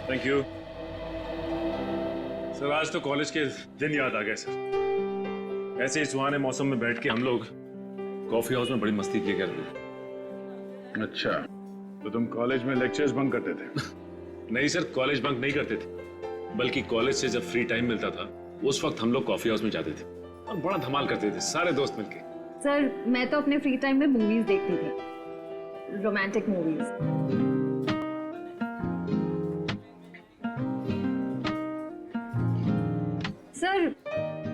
Thank you sir. आज तो college के दिन याद आ गए सर। ऐसे ही सुहाने मौसम में बैठ के हम लोग कॉफी हाउस में बड़ी मस्ती किया करते थे। अच्छा, तो तुम कॉलेज में लेक्चर्स बंक करते थे? नहीं सर, कॉलेज बंक नहीं करते थे, बल्कि कॉलेज से जब फ्री टाइम मिलता था उस वक्त हम लोग कॉफी हाउस में जाते थे और बड़ा धमाल करते थे सारे दोस्त मिलके। सर मैं तो अपने फ्री टाइम में मूवीज देखती थी, रोमांटिक मूवीज। सर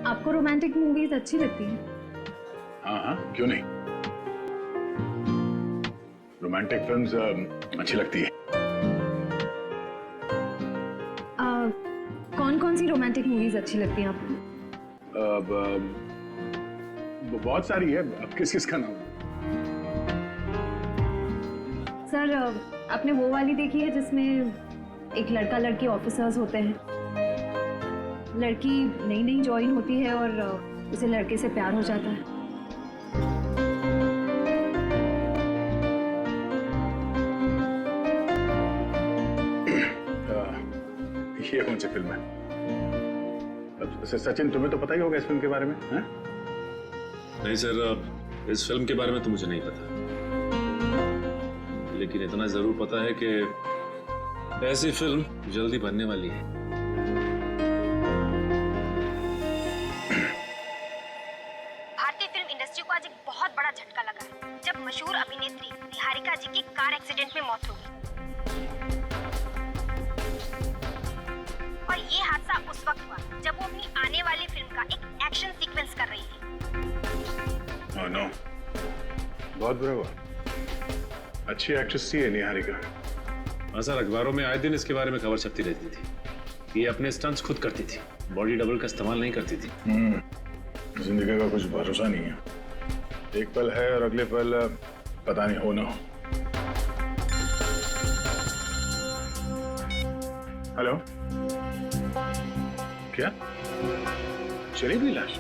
आपको रोमांटिक मूवीज अच्छी लगती हैं? हाँ हाँ, क्यों नहीं। रोमांटिक फिल्म्स अच्छी लगती है। कौन कौन सी रोमांटिक मूवीज अच्छी लगती हैं आपको? बहुत सारी है, अब किस किस का नाम? सर आपने वो वाली देखी है जिसमें एक लड़का लड़की ऑफिसर्स होते हैं, लड़की नई नई ज्वाइन होती है और उसे लड़के से प्यार हो जाता है? ये कौन सी फिल्म है? अब सचिन तुम्हें तो पता ही होगा इस फिल्म के बारे में, हैं? नहीं सर, इस फिल्म के बारे में तो मुझे नहीं पता, लेकिन इतना जरूर पता है कि ऐसी फिल्म जल्दी बनने वाली है। भारतीय फिल्म इंडस्ट्री को आज एक बहुत बड़ा झटका लगा है जब मशहूर अभिनेत्री निहारिका जी की कार एक्सीडेंट में मौत हो गई। और ये हादसा उस वक्त हुआ जब वो अपनी आने वाली फिल्म का एक एक्शन सीक्वेंस कर रही थी। ओह नो, बहुत बुरा हुआ। अच्छी एक्ट्रेस थी निहारिका। हाँ सर, अखबारों में आए दिन इसके बारे में खबर छपती रहती थी। ये अपने स्टंट्स खुद करती थी, बॉडी डबल का इस्तेमाल नहीं करती थी। जिंदगी का कुछ भरोसा नहीं है, एक पल है और अगले पल पता नहीं हो ना हो। हेलो, क्या चली गई लाश?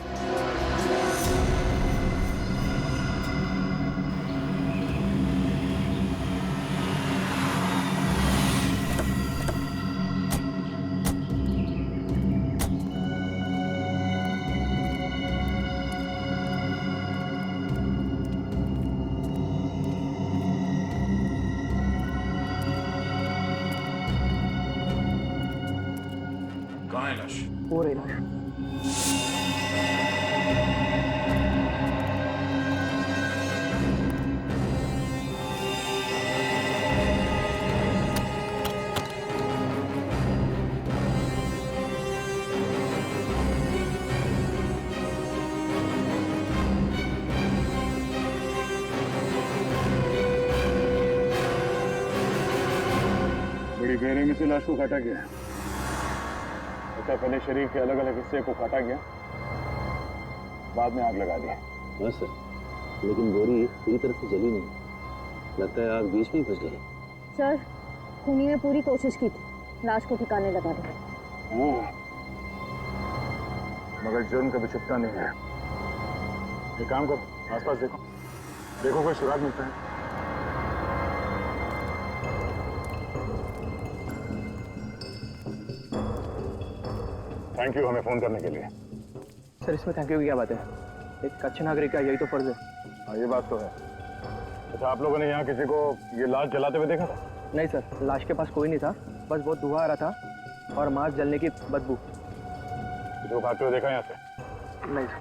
कहाँ है लाश? हो रही लाश। बड़ी बेरहमी से लाश को काटा गया। पहले शरीर के अलग अलग हिस्से को काटा गया, बाद में आग लगा दी। हाँ सर, लेकिन बोरी पूरी तरह से जली नहीं, लगता है आग बीच में ही फंस गई। सर खूनी ने पूरी कोशिश की थी लाश को ठिकाने लगा दिया। मगर जुर्म कभी छुपता नहीं है। एक काम करो, आसपास देखो, देखो कोई सुराग मिलता है। थैंक यू हमें फोन करने के लिए। सर इसमें थैंक यू की क्या बात है, एक अच्छे नागरिक का यही तो फर्ज है। हाँ ये बात तो है। अच्छा, आप लोगों ने यहाँ किसी को ये लाश जलाते हुए देखा था? नहीं सर, लाश के पास कोई नहीं था, बस बहुत धुआं आ रहा था और मांस जलने की बदबू। किसी को खाते हुए देखा यहाँ से? नहीं सर।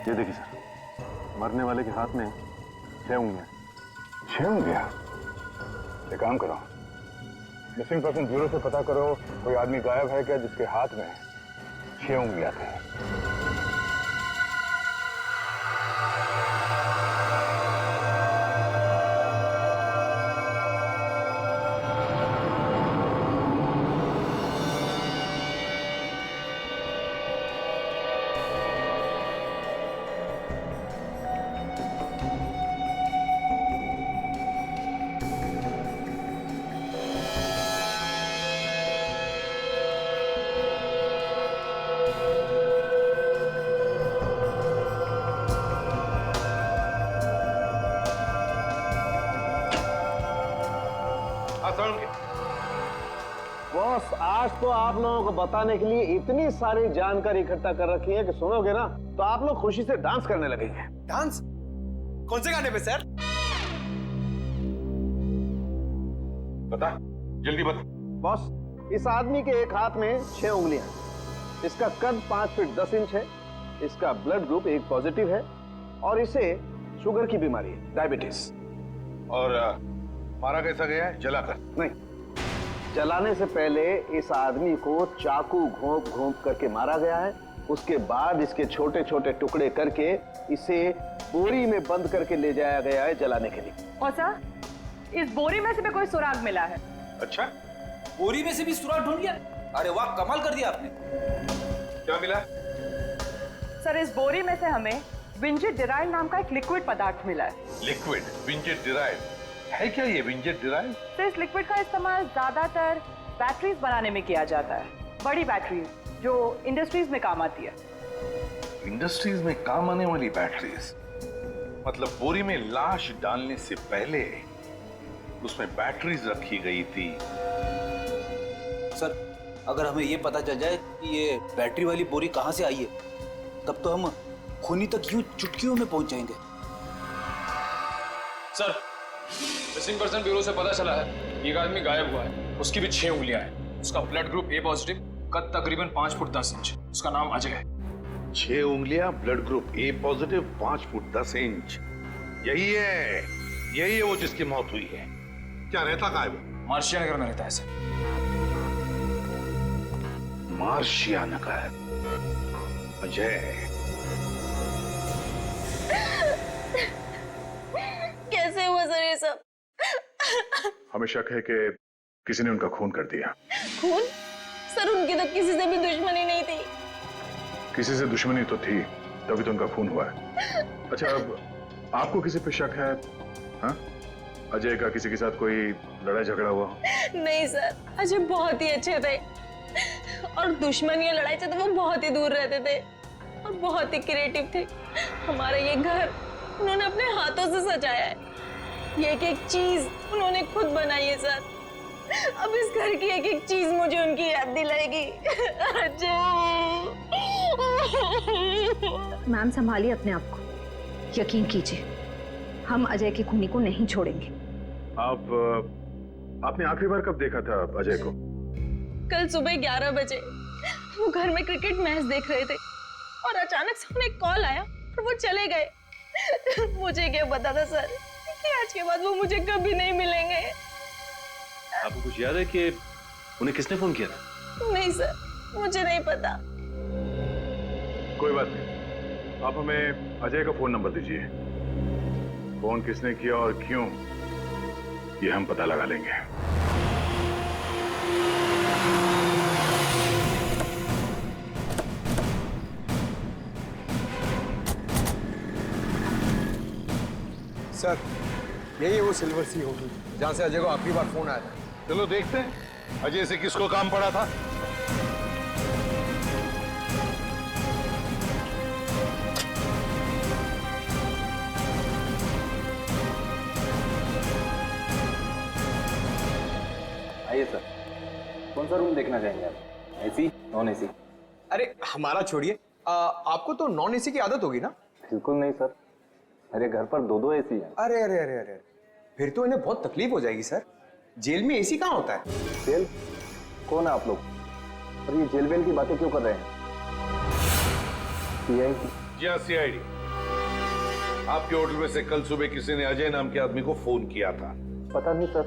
ये देखिए सर, मरने वाले के हाथ में 6 उंगलियां। 6 उंगलियां? एक काम करो, मिसिंग पर्सन ब्यूरो से पता करो कोई आदमी गायब है क्या जिसके हाथ में 6 उंगलियां थी। बॉस, आज तो आप लोगों को बताने के लिए इतनी सारी जानकारी इकट्ठा कर रखी है कि सुनोगे ना तो आप लोग खुशी से डांस करने लगेंगे। डांस? कौन से गाने पे सर? बता, जल्दी बता। बॉस, इस आदमी के एक हाथ में 6 उंगलियां हैं, इसका कद 5 फीट 10 इंच है, इसका ब्लड ग्रुप एक पॉजिटिव है और इसे शुगर की बीमारी है, डायबिटीज। और मारा कैसा गया है? जलाकर? नहीं, जलाने से पहले इस आदमी को चाकू घोंप घोंप करके मारा गया है। उसके बाद इसके छोटे छोटे टुकड़े करके इसे बोरी में बंद करके ले जाया गया है जलाने के लिए। और सर, इस बोरी में से भी कोई सुराग मिला है। अच्छा, बोरी में से भी सुराग ढूंढ लिया? अरे वाह, कमाल कर दिया आपने। क्या मिला? सर, इस बोरी में से हमें विंजेट डिराइल नाम का एक लिक्विड पदार्थ मिला है। लिक्विड विंजेट डिराइव है क्या ये विंजेट डिराइव? तो इस लिक्विड का इस्तेमाल ज्यादातर बैटरीज बनाने में किया जाता है, बड़ी बैटरीज जो इंडस्ट्रीज में काम आती है। इंडस्ट्रीज में काम आने वाली बैटरीज? मतलब बोरी में लाश डालने से पहले उसमें बैटरीज रखी गई थी। सर, अगर हमें ये पता चल जाए कि ये बैटरी वाली बोरी कहाँ से आई है, तब तो हम खूनी तक यूं चुटकियों में पहुंच जाएंगे। सर, मिसिंग पर्सन ब्यूरो से पता चला है कि एक आदमी गायब हुआ है। उसकी भी 6 उंगलियां हैं। उसका ब्लड ग्रुप ए पॉजिटिव, कद तकरीबन 5 फुट 10 इंच। उसका नाम अजय है। 6 उंगलियां, blood group A positive, 5 foot 10 inch. यही है वो जिसकी मौत हुई है। क्या रहता कहाँ है वो? मार्शिया नगर में रहता है सर। मार्शिया नगर। अजय, कैसे हुआ सर ये सब? हमें शक है कि किसी ने उनका खून कर दिया। खून? सर, उनकी तो किसी से भी दुश्मनी नहीं थी। किसी से दुश्मनी तो थी, तभी तो उनका खून हुआ है। अच्छा, अब आपको किसी पे शक है? हाँ? अजय का किसी के साथ कोई लड़ाई झगड़ा हुआ? नहीं सर, अजय बहुत ही अच्छे थे और दुश्मनी और लड़ाई से तो वो बहुत ही दूर रहते थे और बहुत ही क्रिएटिव थे। हमारा ये घर उन्होंने अपने हाथों से सजाया है। ये एक चीज उन्होंने खुद बनाई है सर। अब इस घर की एक एक चीज मुझे उनकी याद दिलाएगी। मैम, संभालिए अपने आप को, यकीन कीजिए हम अजय के खूनी को नहीं छोड़ेंगे। आपने आखिरी बार कब देखा था अजय को? कल सुबह 11 बजे वो घर में क्रिकेट मैच देख रहे थे और अचानक से उन्हें कॉल आया और वो चले गए। मुझे क्या पता था सर कि आज के बाद वो मुझे कभी नहीं मिलेंगे। आपको कुछ याद है कि उन्हें किसने फोन किया था? नहीं सर, मुझे नहीं पता। कोई बात नहीं, आप हमें अजय का फोन नंबर दीजिए। फोन किसने किया और क्यों, ये हम पता लगा लेंगे। सर, यही वो सिल्वर सी होगी जहां से अजय को आखिरी बार फोन आया था। चलो देखते हैं अजय से किसको काम पड़ा था। आइए सर, कौन सा रूम देखना चाहेंगे आप? AC, non AC? अरे हमारा छोड़िए, आपको तो नॉन एसी की आदत होगी ना? बिल्कुल नहीं सर, मेरे घर पर 2 एसी हैं। अरे अरे अरे अरे, फिर तो इन्हें बहुत तकलीफ हो जाएगी सर। जेल में एसी कहाँ होता है? जेल? कौन है आप लोग? और ये जेल वेल की बातें क्यों कर रहे हैं? CID? जी हाँ, CID। आपके होटल में से कल सुबह किसी ने अजय नाम के आदमी को फोन किया था? पता नहीं सर,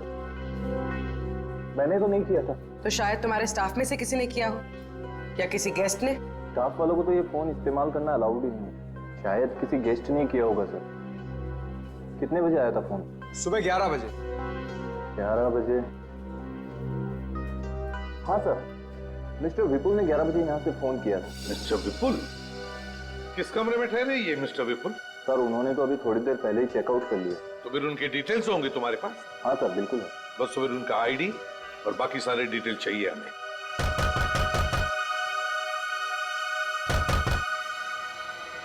मैंने तो नहीं किया था। तो शायद तुम्हारे स्टाफ में से किसी ने किया हो या किसी गेस्ट ने। स्टाफ वालों को तो ये फोन इस्तेमाल करना अलाउड ही नहीं है। शायद किसी गेस्ट ने किया होगा सर। कितने बजे आया था फोन? सुबह 11 बजे। 11 बजे? हाँ सर, मिस्टर विपुल ने 11 बजे यहाँ से फोन किया था। मिस्टर विपुल? किस कमरे में ठहरे ये मिस्टर विपुल? सर, उन्होंने तो अभी थोड़ी देर पहले ही चेकआउट कर लिया। तो फिर उनके डिटेल्स होंगे तुम्हारे पास? हाँ सर, बिल्कुल है। बस फिर उनका ID और बाकी सारे डिटेल चाहिए हमें।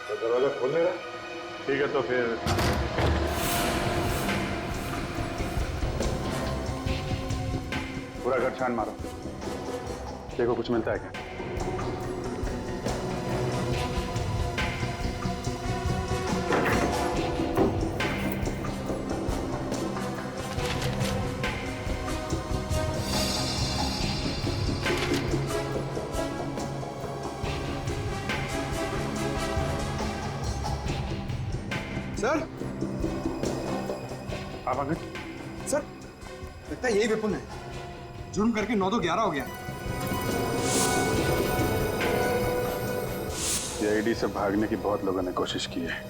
तो दरवाजा खोलने का? ठीक है, तो फिर पूरा घर छान मारो, देखो कुछ मिलता है क्या। सर, आप आ गए। सर लगता है यही विपुल है। जुर्म करके 9 तो 11 हो गया। सीआईडी से भागने की बहुत लोगों ने कोशिश की है,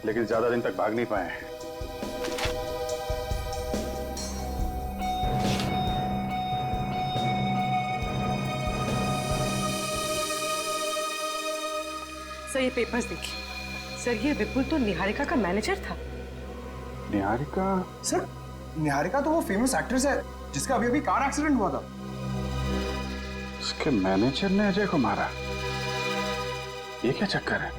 लेकिन ज्यादा दिन तक भाग नहीं पाए हैं। सर ये पेपर्स देखिए। सर ये विपुल तो निहारिका का मैनेजर था। निहारिका? सर निहारिका तो वो फेमस एक्ट्रेस है जिसका अभी अभी कार एक्सीडेंट हुआ था। उसके मैनेजर ने अजय को मारा, ये क्या चक्कर है?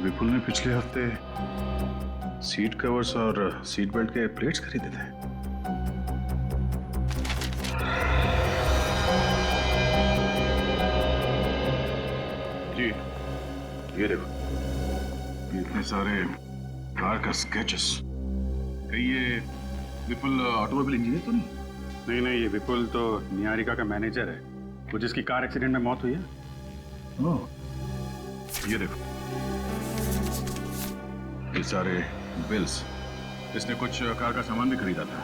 विपुल ने पिछले हफ्ते सीट कवर्स और सीट बेल्ट के प्लेट्स खरीदे थे। जी, ये देखो, ये इतने सारे कार का स्केचेस। कहीं ये विपुल ऑटोमोबाइल इंजीनियर तो नहीं? नहीं, ये विपुल तो निहारिका का मैनेजर है, वो जिसकी कार एक्सीडेंट में मौत हुई है। ओह, ये देखो, ये सारे बिल्स। इसने कुछ कार का सामान भी खरीदा था।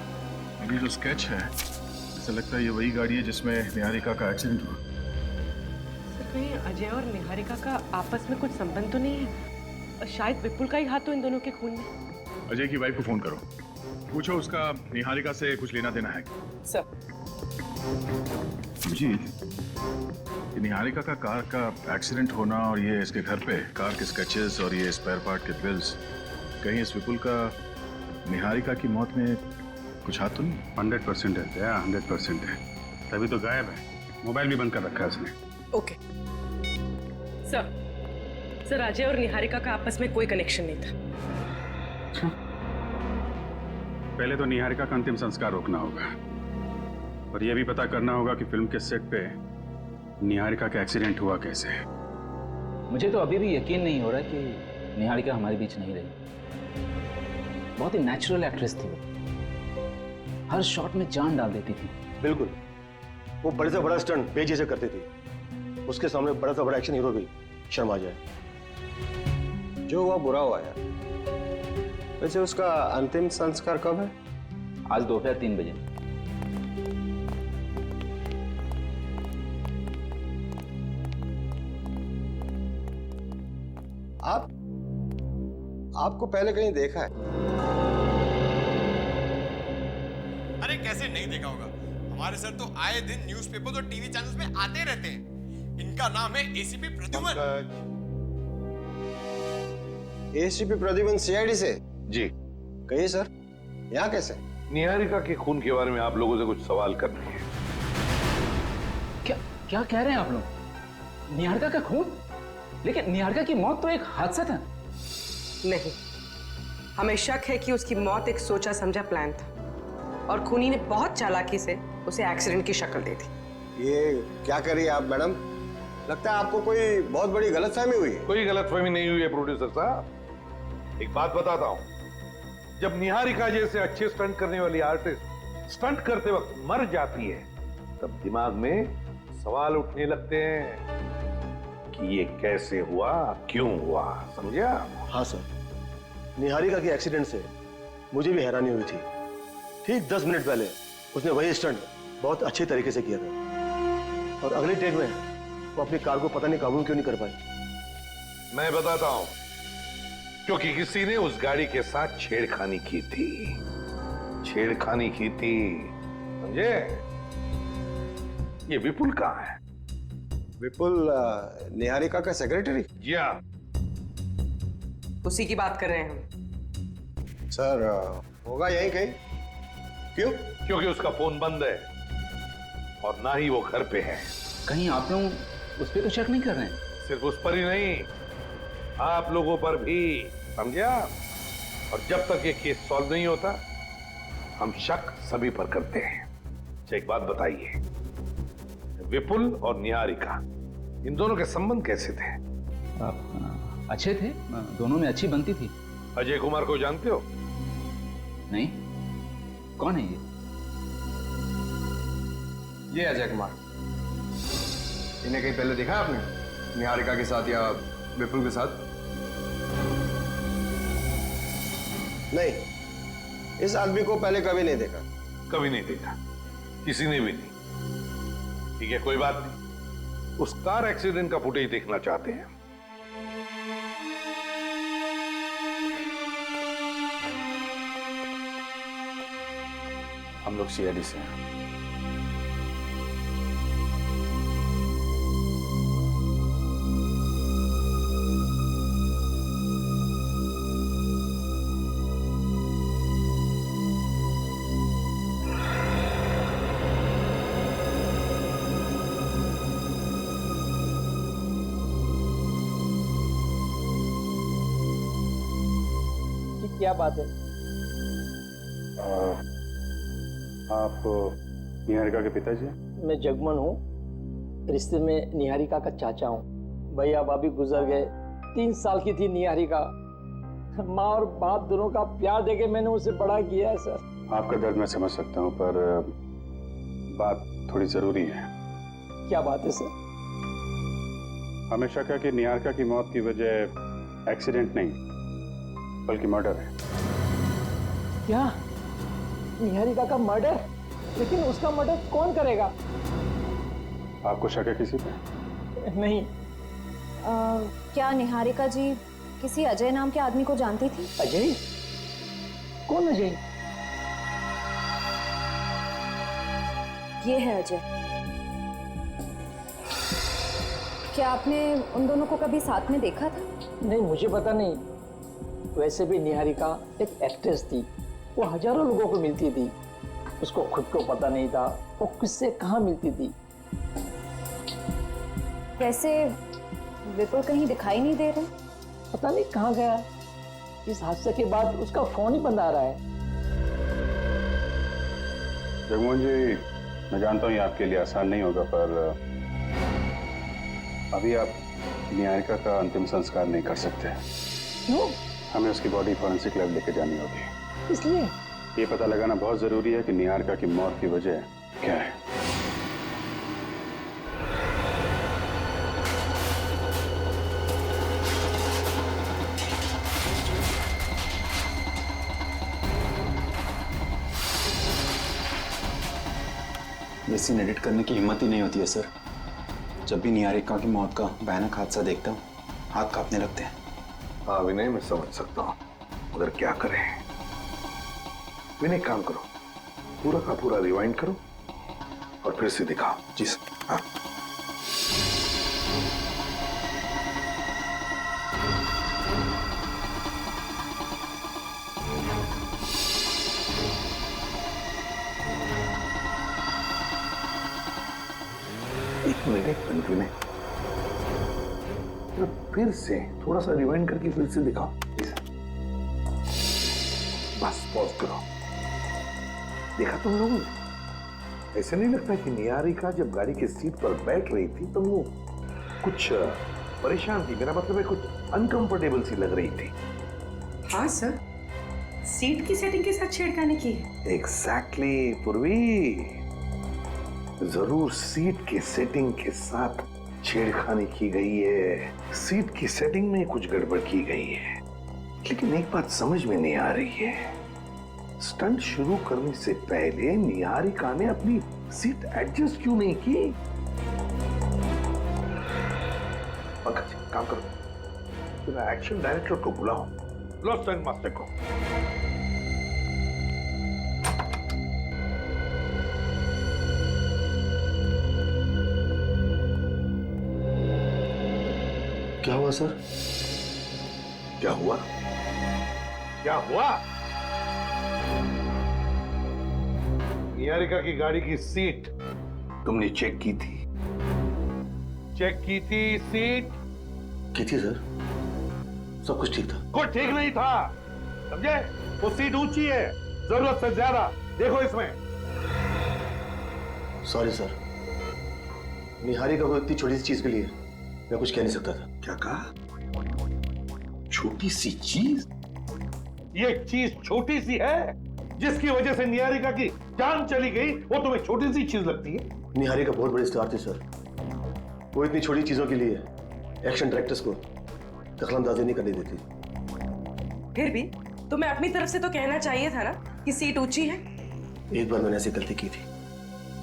अभी जो स्केच है, ऐसा लगता है ये वही गाड़ी है जिसमें निहारिका का एक्सीडेंट हुआ। सर कहीं अजय और निहारिका का आपस में कुछ संबंध तो नहीं है? और शायद विपुल का ही हाथ तो इन दोनों के खून में। अजय की वाइफ को फोन करो, पूछो उसका निहारिका से कुछ लेना देना है। सर जी, ये निहारिका का कार का एक्सीडेंट होना और ये इसके घर पे कार के स्केचेस और ये स्पेयर पार्ट के बिल्स, कहीं इस विपुल का निहारिका की मौत में कुछ हाथ तो नहीं? 100% है, 100% है। तभी तो गायब है, मोबाइल भी बंद कर रखा है उसने। ओके सर अजय और निहारिका का आपस में कोई कनेक्शन नहीं था। पहले तो निहारिका का अंतिम संस्कार रोकना होगा और यह भी पता करना होगा कि फिल्म के सेट पे निहारिका का एक्सीडेंट हुआ कैसे। मुझे तो अभी भी यकीन नहीं हो रहा कि निहारिका हमारे बीच नहीं रही। बहुत ही नेचुरल एक्ट्रेस थी वो, हर शॉट में जान डाल देती थी। बिल्कुल, वो बड़े से बड़ा स्टंट बेजी से करती थी, उसके सामने बड़ा से बड़ा एक्शन हीरो भी शर्मा जाए। जो हुआ बुरा हुआ यार। वैसे उसका अंतिम संस्कार कब है? आज दोपहर 3 बजे। आपको पहले कहीं देखा है? अरे कैसे नहीं देखा होगा, हमारे सर तो आए दिन न्यूज़पेपर्स और टीवी चैनल्स में आते रहते हैं। इनका नाम है ACP Pradyuman. ACP Pradyuman CID से? जी। कहिए सर, यहाँ कैसे? निहारिका के खून के बारे में आप लोगों से कुछ सवाल करने हैं। क्या कह रहे हैं आप लोग? निहारिका का खून? लेकिन निहारिका की मौत तो एक हादसा था। नहीं, हमें शक है कि उसकी मौत एक सोचा समझा प्लान था और खूनी ने बहुत चालाकी से उसे एक्सीडेंट की शक्ल दी थी। ये क्या करिए आप मैडम, लगता है आपको कोई बहुत बड़ी गलतफहमी हुई है। कोई गलतफहमी नहीं हुई है प्रोड्यूसर साहब। एक बात बताता हूं, जब निहारिका जैसे अच्छे स्टंट करने वाली आर्टिस्ट स्टंट करते वक्त मर जाती है, तब दिमाग में सवाल उठने लगते हैं कि ये कैसे हुआ, क्यों हुआ, समझा? हाँ सर, निहारिका के एक्सीडेंट से मुझे भी हैरानी हुई थी। ठीक 10 मिनट पहले उसने वही स्टंट बहुत अच्छे तरीके से किया था और अगले टेक में वो अपनी कार को पता नहीं काबू क्यों नहीं कर पाई। मैं बताता हूं, क्योंकि किसी ने उस गाड़ी के साथ छेड़खानी की थी। छेड़खानी की थी, समझे? ये विपुल कहाँ है? विपुल निहारिका का सेक्रेटरी? जी हाँ। उसी की बात कर रहे हैं हम। सर होगा यहीं कहीं। क्यों? क्योंकि उसका फोन बंद है और ना ही वो घर पे है। कहीं आप लोग उस पर तो शक नहीं कर रहे हैं? सिर्फ उस पर ही नहीं, आप लोगों पर भी, समझा? और जब तक ये केस सॉल्व नहीं होता, हम शक सभी पर करते हैं। अच्छा, एक बात बताइए, विपुल और निहारिका इन दोनों के संबंध कैसे थे? अच्छे थे, दोनों में अच्छी बनती थी। अजय कुमार को जानते हो? नहीं, कौन है ये अजय कुमार। इन्हें कहीं पहले देखा है आपने, निहारिका के साथ या विपुल के साथ? नहीं, इस आदमी को पहले कभी नहीं देखा। कभी नहीं देखा, किसी ने भी नहीं। ठीक है, कोई बात नहीं। उस कार एक्सीडेंट का फुटेज देखना चाहते हैं। हम लोग सीआईडी से हैं। क्या बात है? आप निहारिका के पिताजी? मैं जगमन हूँ, रिश्ते में निहारिका का चाचा हूँ। भैया भाभी गुजर गए, 3 साल की थी निहारिका। माँ और बाप दोनों का प्यार देके मैंने उसे बड़ा किया है सर। आपका दर्द मैं समझ सकता हूँ, पर बात थोड़ी जरूरी है। क्या बात है सर? हमेशा क्या कि निहारिका की मौत की वजह एक्सीडेंट नहीं बल्कि मर्डर है। क्या? निहारिका का मर्डर? लेकिन उसका मर्डर कौन करेगा? आपको शक है किसी पे? नहीं। क्या निहारिका जी किसी अजय नाम के आदमी को जानती थी? अजय? कौन अजय? ये है अजय। क्या आपने उन दोनों को कभी साथ में देखा था? नहीं, मुझे पता नहीं। वैसे भी निहारिका एक एक्ट्रेस थी, वो हजारों लोगों को मिलती थी। उसको खुद को पता नहीं था वो किससे कहाँ मिलती थी। वैसे विपुल कहीं दिखाई नहीं दे रहे? पता नहीं कहाँ गया। इस हादसे के बाद उसका फोन ही बंद आ रहा है। जगमोहन जी, मैं जानता हूँ ये आपके लिए आसान नहीं होगा, पर अभी आप निहारिका का अंतिम संस्कार नहीं कर सकते। क्यों? हमें उसकी बॉडी फॉरेंसिक लैब लेके जानी होगी। इसलिए ये पता लगाना बहुत जरूरी है कि निहारिका की मौत की वजह क्या है। ये सीन एडिट करने की हिम्मत ही नहीं होती है सर। जब भी निहारिका की मौत का भयानक हादसा देखता हूँ, हाथ कांपने लगते हैं। हाँ विनय, मैं समझ सकता हूँ, मगर क्या करें। विनय, काम करो, पूरा का पूरा रिवाइंड करो और फिर से दिखाओ। जी सर। हाँ। एक मिनट विनय, फिर से थोड़ा सा रिवाइंड करके फिर से दिखाओ। बस पॉज करो। देखा तुम लोगों ने? ऐसे नहीं लगता कि निहारिका जब गाड़ी की सीट पर बैठ रही थी तो वो कुछ परेशान थी? मेरा मतलब है कुछ अनकंफर्टेबल सी लग रही थी। हाँ सर, सीट की सेटिंग के साथ छेड़खानी की है। एग्जैक्टली पूर्वी, जरूर सीट की सेटिंग के साथ छेड़खानी की गई है। सीट की सेटिंग में कुछ गड़बड़ की गई है। लेकिन एक बात समझ में नहीं आ रही है, स्टंट शुरू करने से पहले निहारिका ने अपनी सीट एडजस्ट क्यों नहीं की? पंकज, काम करो, एक्शन डायरेक्टर को बुलाओ, बुलाओ स्टंट मास्टर को। क्या हुआ सर? क्या हुआ? क्या हुआ? निहारिका की गाड़ी की सीट तुमने चेक की थी? चेक की थी सीट? की थी सर, सब कुछ ठीक था। कुछ ठीक नहीं था, समझे? वो सीट ऊंची है, जरूरत से ज्यादा। देखो इसमें। सॉरी सर, निहारिका को इतनी छोटी सी चीज के लिए मैं कुछ कह नहीं सकता था। क्या कहा? छोटी सी चीज? ये चीज छोटी सी है जिसकी वजह से निहारिका की जान चली गई, वो तुम्हें छोटी सी चीज लगती है? निहारिका बहुत बड़ी स्टार थी सर, वो इतनी छोटी चीजों के लिए एक्शन डायरेक्टर्स को दखलंदाजी नहीं करने देती। फिर भी तुम्हें अपनी तरफ से तो कहना चाहिए था ना कि सीट ऊंची है। एक बार मैंने ऐसी गलती की थी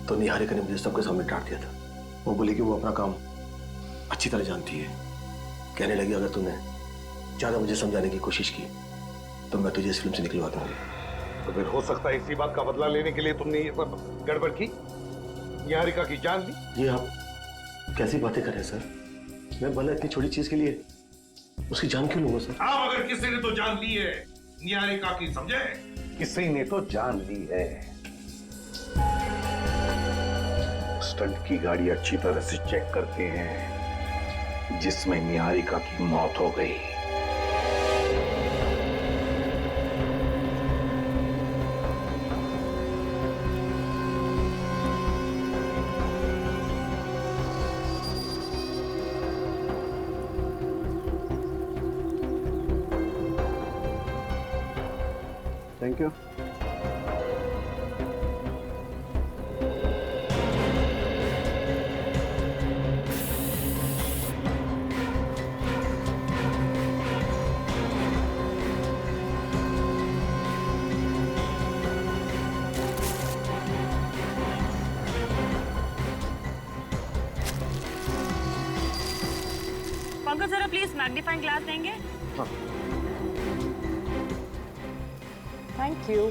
तो निहारिका ने मुझे सबके सामने डांट दिया था। वो बोली कि वो अपना काम अच्छी तरह जानती है। कहने लगी अगर तूने ज्यादा मुझे समझाने की कोशिश की तो मैं तुझे इस फिल्म से निकलवा दूंगी। तो फिर हो सकता है इसी बात का बदला लेने के लिए तुमने ये सब गड़बड़ की, निहारिका की जान ली। ये आप कैसी बातें कर रहे हैं सर? मैं भला इतनी छोटी चीज के लिए उसकी जान क्यों लूंगा सर? हाँ, मगर किसी ने तो जान ली है निहारिका की, समझे? किसी ने तो जान ली है। स्टंट की गाड़ी अच्छी तरह से चेक करते हैं जिसमें निहारिका की मौत हो गई। Thank you. पंकज जरा प्लीज मैग्नीफाइंग ग्लास देंगे? हाँ। Thank you.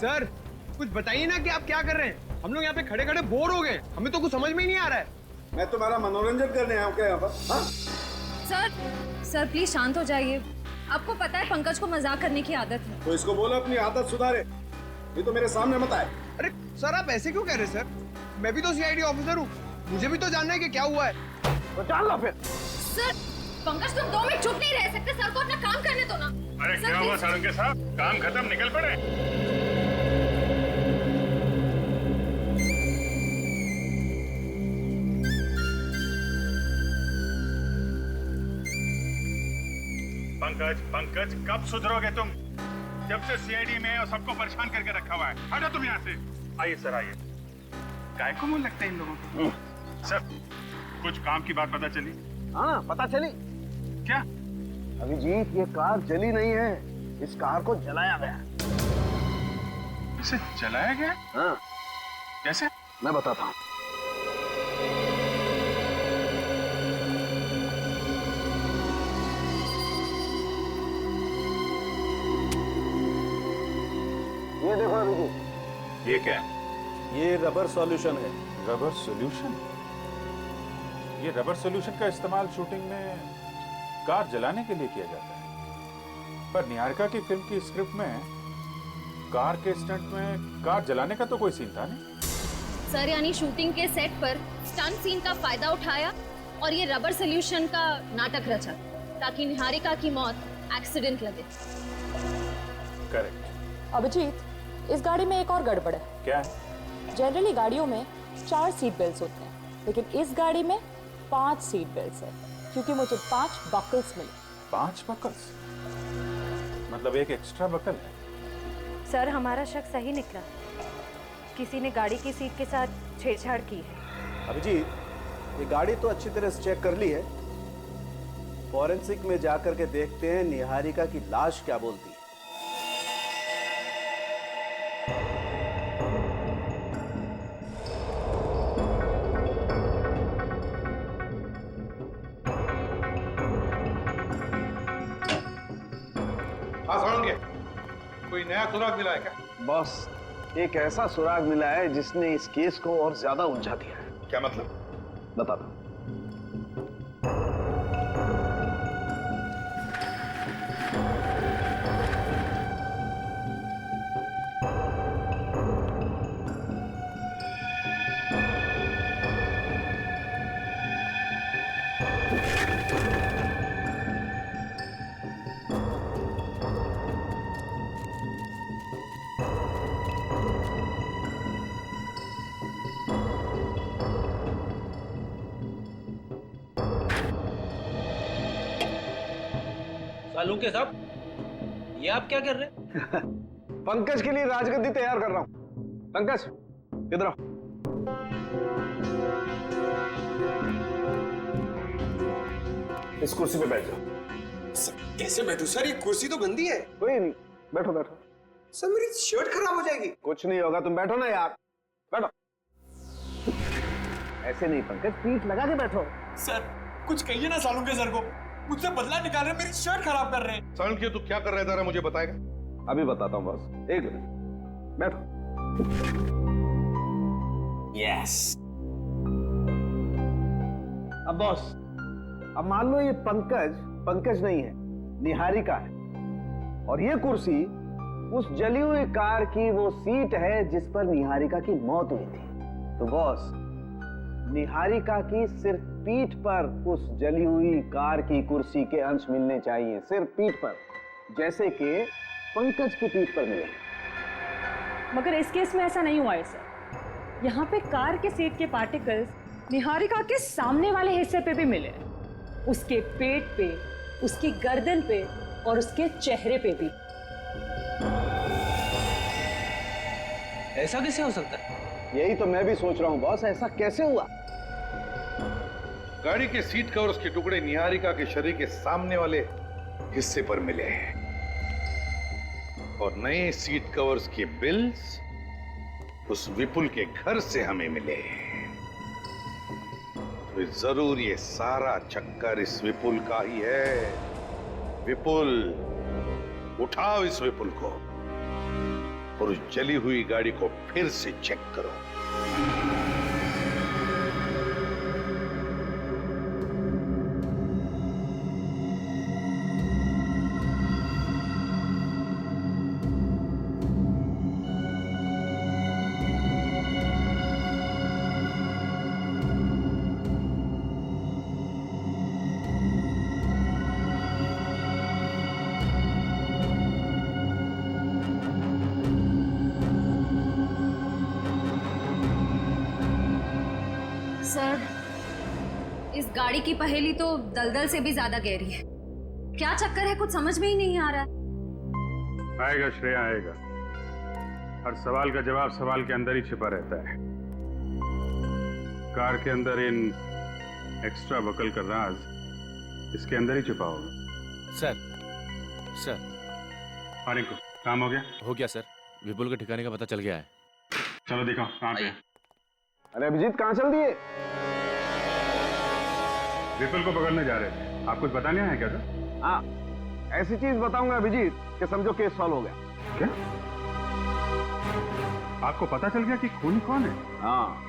सर कुछ बताइए ना कि आप क्या कर रहे हैं? हम लोग यहाँ पे खड़े खड़े बोर हो गए, हमें तो कुछ समझ में ही नहीं आ रहा है। मैं तुम्हारा मनोरंजन करने आया हूँ क्या यहाँ पर? हाँ? सर प्लीज शांत हो जाइए। आपको पता है पंकज को मजाक करने की आदत है। तो इसको बोलो अपनी आदत सुधारे, ये तो मेरे सामने मत आए। अरे सर आप ऐसे क्यों कह रहे हैं सर? मैं भी तो सीआईडी ऑफिसर हूँ, मुझे भी तो जानना है कि क्या हुआ है। तो जान लो फिर। सर पंकज तुम 2 मिनट चुप नहीं रह सकते, सर को अपना काम करने दो ना। अरे क्या हुआ सारंगे साहब? काम खत्म, निकल पड़े। पंकज कब सुधरोगे तुम? जब से सीआईडी में और सबको परेशान करके रखा हुआ है। हटो तुम यहाँ से। आइए सर आइए। काय को मुंह लगता है इन लोगों को? सर कुछ काम की बात पता चली? हाँ पता चली। क्या? अभिजीत ये कार जली नहीं है, इस कार को जलाया गया। इसे जलाया गया? हाँ। कैसे? मैं बताता हूँ। ये देखो अभिजीत। ये क्या है? ये रबर सॉल्यूशन है। Rubber solution? ये रबर सॉल्यूशन का इस्तेमाल शूटिंग में कार जलाने के लिए किया जाता है, पर निहारिका की फिल्म की स्क्रिप्ट में कार के स्टंट में कार जलाने का तो कोई सीन था नहीं। सर यानी शूटिंग के सेट पर स्टंट सीन का फायदा उठाया और ये रबर सॉल्यूशन का नाटक रचा ताकि निहारिका की मौत एक्सीडेंट लगे। करेक्ट। अभिजीत, इस गाड़ी में एक और गड़बड़ है। क्या है? जनरली गाड़ियों में 4 सीट बेल्ट होते हैं, लेकिन इस गाड़ी में 5 सीट बेल्ट है, क्योंकि मुझे 5 बकल्स मिले। 5 बकल्स? मतलब एक एक्स्ट्रा बकल है। सर हमारा शक सही निकला, किसी ने गाड़ी की सीट के साथ छेड़छाड़ की है। अभिजीत ये गाड़ी तो अच्छी तरह से चेक कर ली है, फॉरेंसिक में जाकर के देखते हैं निहारिका की लाश क्या बोलती है। सालुंके, कोई नया सुराग मिला है क्या? बॉस, एक ऐसा सुराग मिला है जिसने इस केस को और ज्यादा उलझा दिया है। क्या मतलब? बताता हूं। सालुंके साहब, ये आप क्या कर रहे हैं? पंकज के लिए राजगद्दी तैयार कर रहा हूं। पंकज, इधर आओ। इस कुर्सी पे बैठ जाओ। कैसे बैठूं सर? ये कुर्सी तो गंदी है। कोई नहीं, बैठो बैठो। सर मेरी शर्ट खराब हो जाएगी। कुछ नहीं होगा, तुम बैठो ना यार, बैठो। ऐसे नहीं पंकज, पीठ लगा के बैठो। सर कुछ कहिए ना सालुंके सर को, मुझसे बदला निकाल रहे, मेरी शर्ट खराब कर रहे हैं। सालुंके, तू क्या कर रहा है मुझे बताएगा? अभी बताता हूँ बॉस, एक मिनट, बैठो। यस। अब बॉस, अब मान लो ये पंकज नहीं है, निहारिका है, और ये कुर्सी उस जली हुई कार की वो सीट है जिस पर निहारिका की मौत हुई थी। तो बॉस, निहारिका की सिर्फ पीठ पर उस जली हुई कार की कुर्सी के अंश मिलने चाहिए, सिर्फ पीठ पर, जैसे कि पंकज की पीठ पर मिले। मगर इस केस में ऐसा नहीं हुआ है सर। यहाँ पे कार के सीट के पार्टिकल्स निहारिका के सामने वाले हिस्से पे भी मिले, उसके पेट पे, उसकी गर्दन पे और उसके चेहरे पे भी। ऐसा कैसे हो सकता है? यही तो मैं भी सोच रहा हूँ बॉस, ऐसा कैसे हुआ? गाड़ी के सीट कवर्स के टुकड़े निहारिका के शरीर के सामने वाले हिस्से पर मिले हैं और नए सीट कवर्स के बिल्स उस विपुल के घर से हमें मिले। तो जरूर ये सारा चक्कर इस विपुल का ही है। विपुल, उठाओ इस विपुल को और उस जली हुई गाड़ी को फिर से चेक करो। सर, इस गाड़ी की पहेली तो दलदल से भी ज्यादा गहरी है। क्या चक्कर है, कुछ समझ में ही नहीं आ रहा है। आएगा श्रेया, आएगा। हर सवाल का जवाब सवाल के अंदर ही छिपा रहता है। कार के अंदर इन एक्स्ट्रा वकल का राज इसके अंदर ही छिपा होगा। सर आने को काम हो गया? हो गया सर, विपुल के ठिकाने का पता चल गया है। चलो दिखाओ कहाँ पे है। अरे अभिजीत, कहाँ चल दिए? विपुल को पकड़ने जा रहे थे। आप कुछ बताने आए क्या सर? हाँ, ऐसी चीज बताऊंगा अभिजीत कि समझो केस सॉल्व हो गया। क्या? आपको पता चल गया कि खूनी कौन है? हाँ।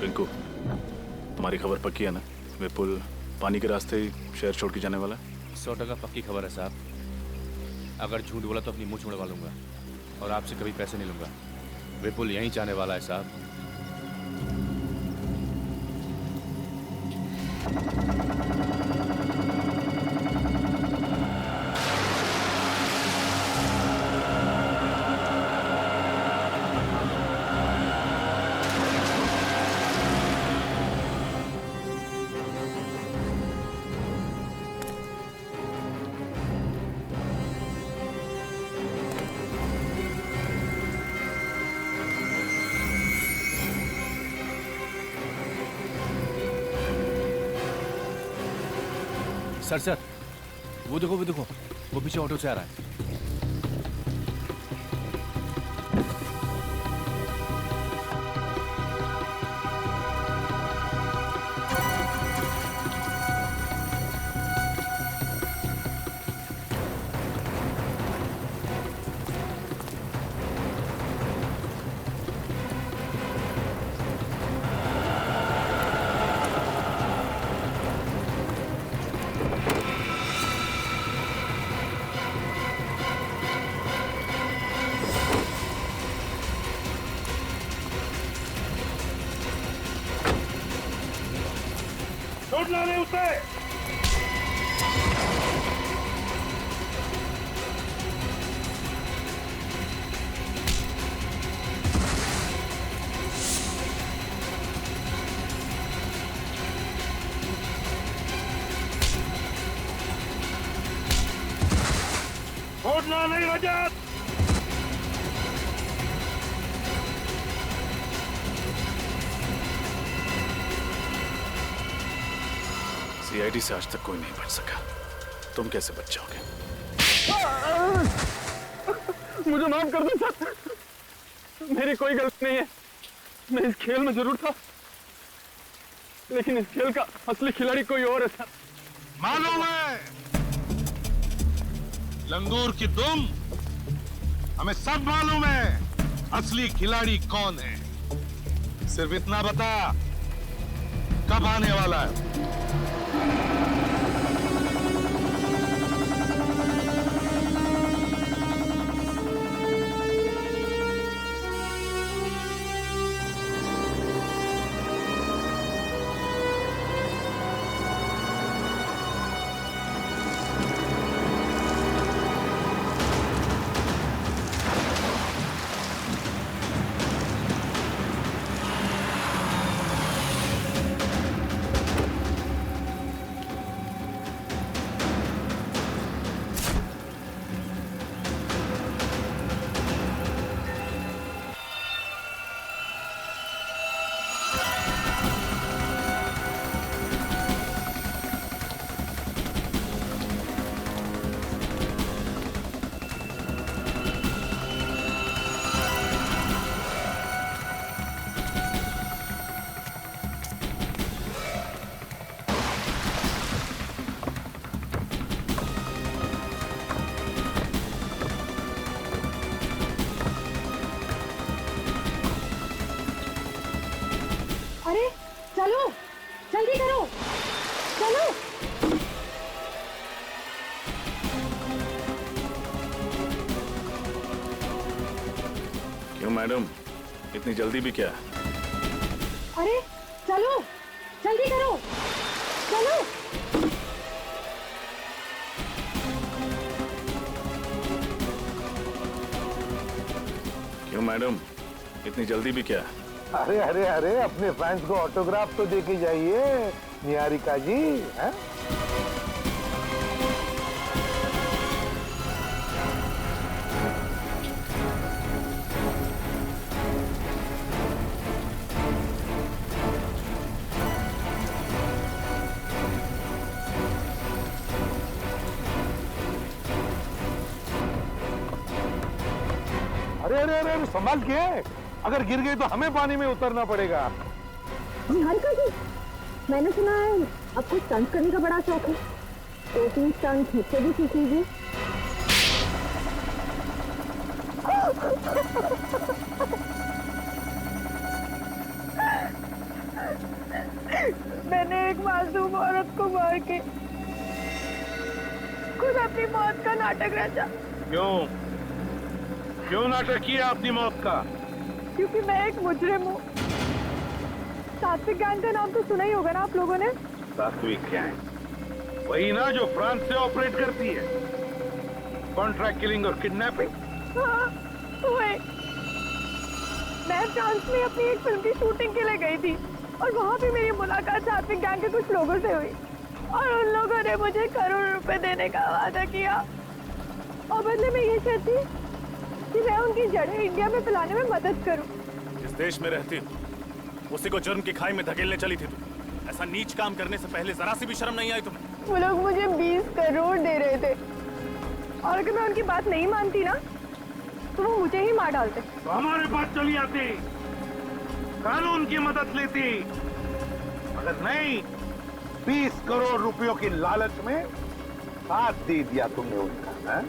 रिंकू, तुम्हारी खबर पक्की है ना? विपुल पानी के रास्ते ही शहर छोड़ के जाने वाला है? 100% पक्की खबर है साहब। अगर झूठ बोला तो अपनी मुंह छुड़वा लूंगा। और आपसे कभी पैसे नहीं लूंगा। विपुल यहीं जाने वाला है साहब। सर वो देखो वो पीछे ऑटो से आ रहा है। छोड़ना नहीं उसे। छोड़ना नहीं रजत। सीआईडी से आज तक कोई नहीं बच सका, तुम कैसे बच जाओगे? मुझे माफ कर दो सर, मेरी कोई गलती नहीं है। मैं इस खेल में जरूर था, लेकिन इस खेल का असली खिलाड़ी कोई और है सर। मालूम है लंगूर की दुम, हमें सब मालूम है असली खिलाड़ी कौन है। सिर्फ इतना बता, कब आने वाला है? अरे चलो, जल्दी करो, चलो। क्यों मैडम, इतनी जल्दी भी क्या? अरे चलो, जल्दी करो, चलो। क्यों मैडम, इतनी जल्दी भी क्या? अरे अरे अरे, अपने फैंस को ऑटोग्राफ तो दे के जाइए निहारिका जी, हैं? अरे अरे अरे, संभाल के, अगर गिर गई तो हमें पानी में उतरना पड़ेगा। निहारिका जी, मैंने सुना है आपको स्टंट करने का बड़ा शौक है, तो 2-3 स्टंट मुझसे भी सीख लीजिए। मैंने एक मासूम औरत को मार के खुद अपनी मौत का नाटक रचा। क्यों? क्यों नाटक किया अपनी मौत का? क्योंकि मैं एक मुजरिम हूँ। सात्विक गैंग का नाम तो सुना ही होगा ना आप लोगों ने? सात्विक गैंग वही ना जो फ्रांस से ऑपरेट करती है, कॉन्ट्रैक्ट किलिंग और किडनैपिंग। हाँ, वही। मैं फ्रांस में अपनी एक फिल्म की शूटिंग के लिए गई थी और वहाँ भी मेरी मुलाकात सात्विक गैंग के कुछ लोगों से हुई और उन लोगों ने मुझे करोड़ों रुपए देने का वादा किया और बदले में ये चाहती कि मैं उनकी जड़ें इंडिया में फैलाने में मदद करूं। जिस देश में रहती उसी को जुर्म की खाई में धकेलने चली थी तुम। ऐसा नीच काम करने से पहले जरा सी भी शर्म नहीं आई तुम्हें? वो लोग मुझे 20 करोड़ दे रहे थे और अगर मैं उनकी बात नहीं मानती ना तो वो मुझे ही मार डालते। तो हमारे पास चली आती, कानून की मदद लेती। अगर नहीं, 20 करोड़ रुपयों की लालच में साथ दे दिया तुमने उनका।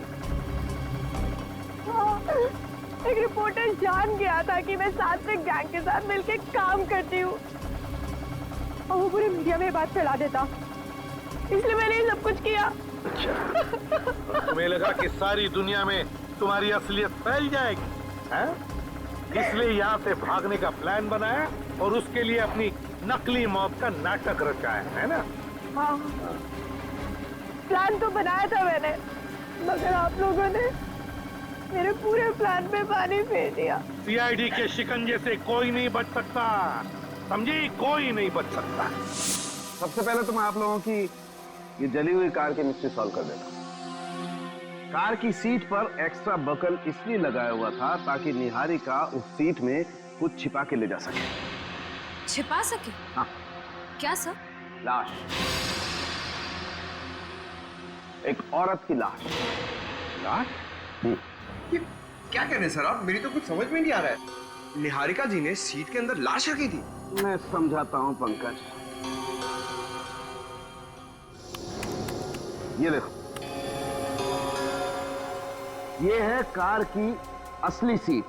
हाँ, एक रिपोर्टर जान गया था कि मैं सात्विक गैंग के साथ मिलकर काम करती हूँ और वो पूरे मीडिया में बात फैला देता, इसलिए मैंने ये सब कुछ किया। अच्छा, तुम्हें लगा कि सारी दुनिया में तुम्हारी असलियत फैल जाएगी, हैं? इसलिए यहाँ से भागने का प्लान बनाया और उसके लिए अपनी नकली मौत का नाटक रचाया, है ना? हाँ, प्लान तो बनाया था मैंने, मगर आप लोगों ने मेरे पूरे प्लान पे पानी फेर दिया। सीआईडी के शिकंजे से कोई नहीं बच सकता, समझी? कोई नहीं बच सकता। सबसे पहले तो मैं आप लोगों की ये जली हुई कार की मिस्ट्री सॉल्व कर देता। कार की सीट पर एक्स्ट्रा बकल इसलिए लगाया हुआ था ताकि निहारिका उस सीट में कुछ छिपा के ले जा सके। छिपा सके? हाँ। क्या सर? लाश, एक औरत की लाश। लाश? ये क्या कह रहे हैं सर आप? मेरी तो कुछ समझ में नहीं आ रहा है। निहारिका जी ने सीट के अंदर लाश रखी थी? मैं समझाता हूं पंकज। ये देखो, ये है कार की असली सीट।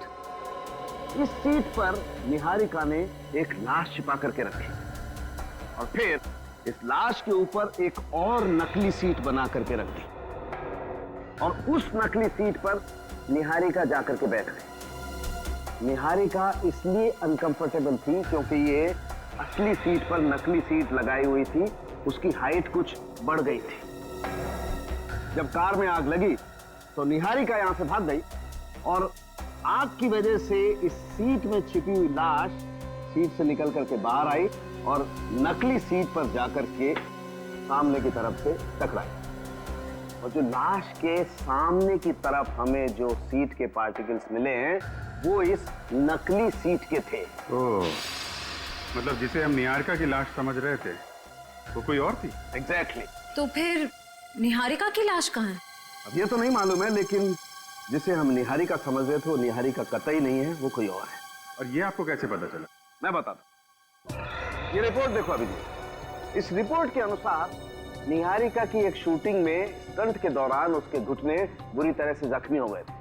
इस सीट पर निहारिका ने एक लाश छिपा करके रखी और फिर इस लाश के ऊपर एक और नकली सीट बना करके रख दी और उस नकली सीट पर निहारिका जाकर के बैठ गई। निहारिका इसलिए अनकंफर्टेबल थी क्योंकि ये असली सीट पर नकली सीट लगाई हुई थी, उसकी हाइट कुछ बढ़ गई थी। जब कार में आग लगी तो निहारिका यहां से भाग गई और आग की वजह से इस सीट में छिपी हुई लाश सीट से निकल करके बाहर आई और नकली सीट पर जाकर के सामने की तरफ से टकराई। और जो लाश के सामने की तरफ हमें जो सीट के पार्टिकल्स मिले हैं वो इस नकली सीट के थे। ओह, मतलब जिसे हम निहारिका की लाश समझ रहे थे वो कोई और थी? एग्जैक्टली। तो फिर निहारिका की लाश कहाँ है? अब ये तो नहीं मालूम है, लेकिन जिसे हम निहारिका समझ रहे थे वो निहारिका कतई नहीं है, वो कोई और है। और ये आपको कैसे पता चला? मैं बताता हूं। ये रिपोर्ट देखो अभी। इस रिपोर्ट के अनुसार निहारिका की एक शूटिंग में स्टंट के दौरान उसके घुटने बुरी तरह से जख्मी हो गए थे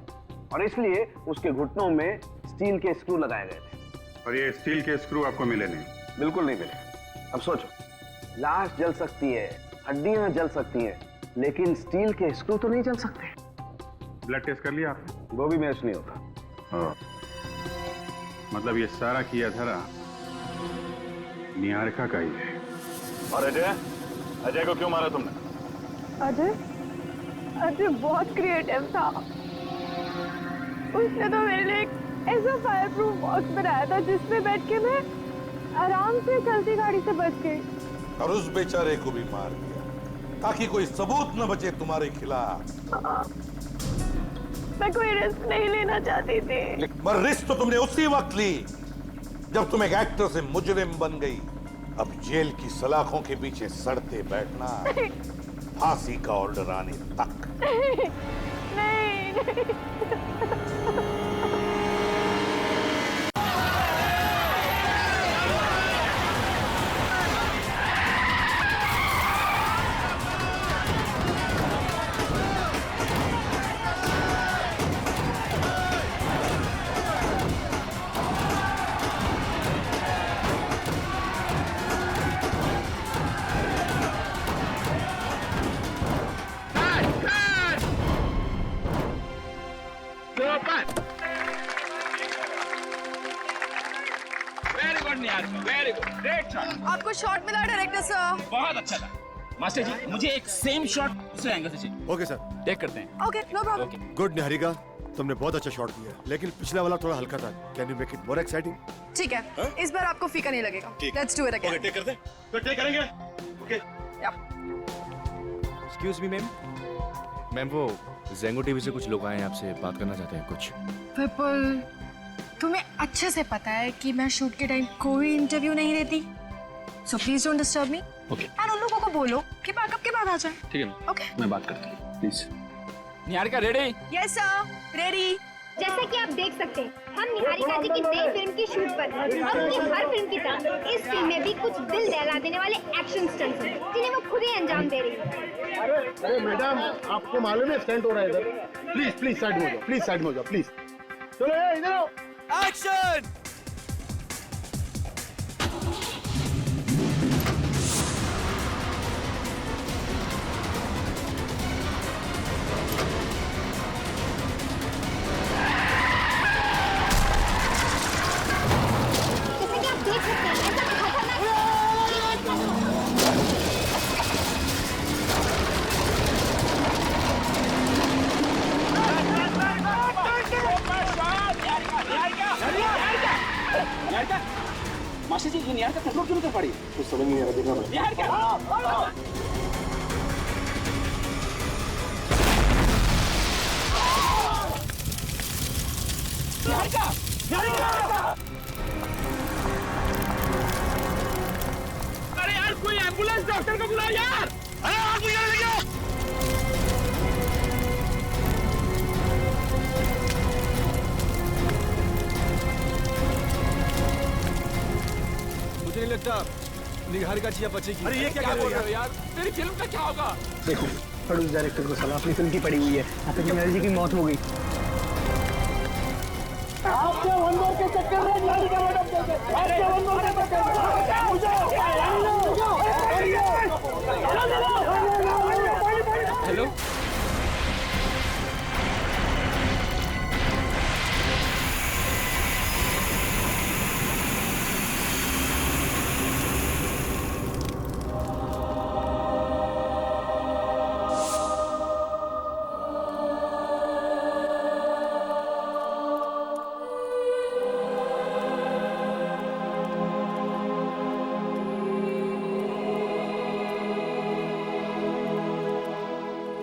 और इसलिए उसके घुटनों में स्टील के स्क्रू लगाए गए थे। और ये स्टील के स्क्रू आपको मिले नहीं? बिल्कुल नहीं मिले। अब सोचो, लाश जल सकती है, हड्डियां जल सकती हैं, लेकिन स्टील के स्क्रू तो नहीं जल सकते। ब्लड टेस्ट कर लिया आपने? वो भी मैच नहीं होता। मतलब ये सारा किया धरा निहारिका का ही है। और अजय को क्यों मारा तुमने? अजय बहुत क्रिएटिव था। उसने तो मेरे लिए एक ऐसा फायर प्रूफ बॉक्स बनाया था जिसमें बैठ के मैं आराम से चलती गाड़ी से बच गई और उस बेचारे को भी मार दिया ताकि कोई सबूत न बचे तुम्हारे खिलाफ। मैं कोई रिस्क नहीं लेना चाहती थी। पर रिस्क तो तुमने उसी वक्त ली जब तुम एक एक्टर से मुजरिम बन गई। अब जेल की सलाखों के पीछे सड़ते बैठना फांसी का ऑर्डर आने तक। नहीं। Shot Niharika, very good, great shot. आपको शॉट मिला डायरेक्टर सर। बहुत अच्छा था मास्टर जी, मुझे एक सेम शॉट दूसरे एंगल से चाहिए। ओके सर, टेक करते हैं। Okay, no problem. Good Niharika, तुमने बहुत अच्छा शॉट दिया, लेकिन पिछला वाला थोड़ा हल्का था। Can you make it more exciting? ठीक है, इस बार आपको फीका नहीं लगेगा। Let's do it again. Okay, take करते हैं। तो टेक करेंगे। Okay. Excuse me ma'am. Ma'am वो ज़ेंगो टीवी से कुछ लोग आए हैं, आपसे बात करना चाहते हैं कुछ। विपुल, तुम्हें अच्छे से पता है कि मैं शूट के टाइम कोई इंटरव्यू नहीं देती, so please don't disturb me. Okay. And उन लोगों को बोलो कि बैकअप के बाद आ जाए। ठीक है, ओके। मैं बात करता हूँ, please. Niharika ready? Yes sir, ready. जैसा कि आप देख सकते हैं, हम निहारिका जी की नई फिल्म की शूट पर हैं और उनकी हर फिल्म की तरह इस फिल्म में भी कुछ दिल दहला देने वाले एक्शन स्टंट्स हैं जिन्हें वो खुद ही अंजाम दे रही है। अरे मैडम, आपको मालूम है स्टंट हो रहा है इधर? प्लीज प्लीज साइड में हो जाओ, प्लीज साइड में हो जाओ, प्लीज। चलो इधर आओ। एक्शन। मास्टर जी, ये निहारिका कंट्रोल क्यों नहीं कर पा रही? कुछ समझ नहीं आ रहा, देखना पड़ेगा। निहारिका! निहारिका! निहारिका! अरे यार, कोई एम्बुलेंस डॉक्टर को बुलाओ यार! अरे आग बुझाने लगे हो! मुझे नहीं लगता निहारिका जी अब बचेगी। अरे ये क्या बोल रहे हो यार? तेरी फिल्म का क्या होगा? देखो, प्रोड्यूस डायरेक्टर को सलाह, अपनी फिल्म की पड़ी हुई है, आपकी निहारिका जी की मौत हो गई। आपके वंदर के चक्कर में निहारिका मैडम चल गए। आपके वंदर के चक्कर में हेलो,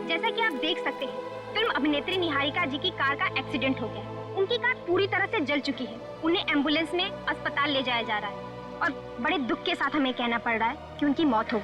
जैसा कि आप देख सकते हैं, फिल्म अभिनेत्री निहारिका जी की कार का एक्सीडेंट हो गया। उनकी कार पूरी तरह से जल चुकी है। उन्हें एम्बुलेंस में अस्पताल ले जाया जा रहा है और बड़े दुख के साथ हमें कहना पड़ रहा है कि उनकी मौत हो गई।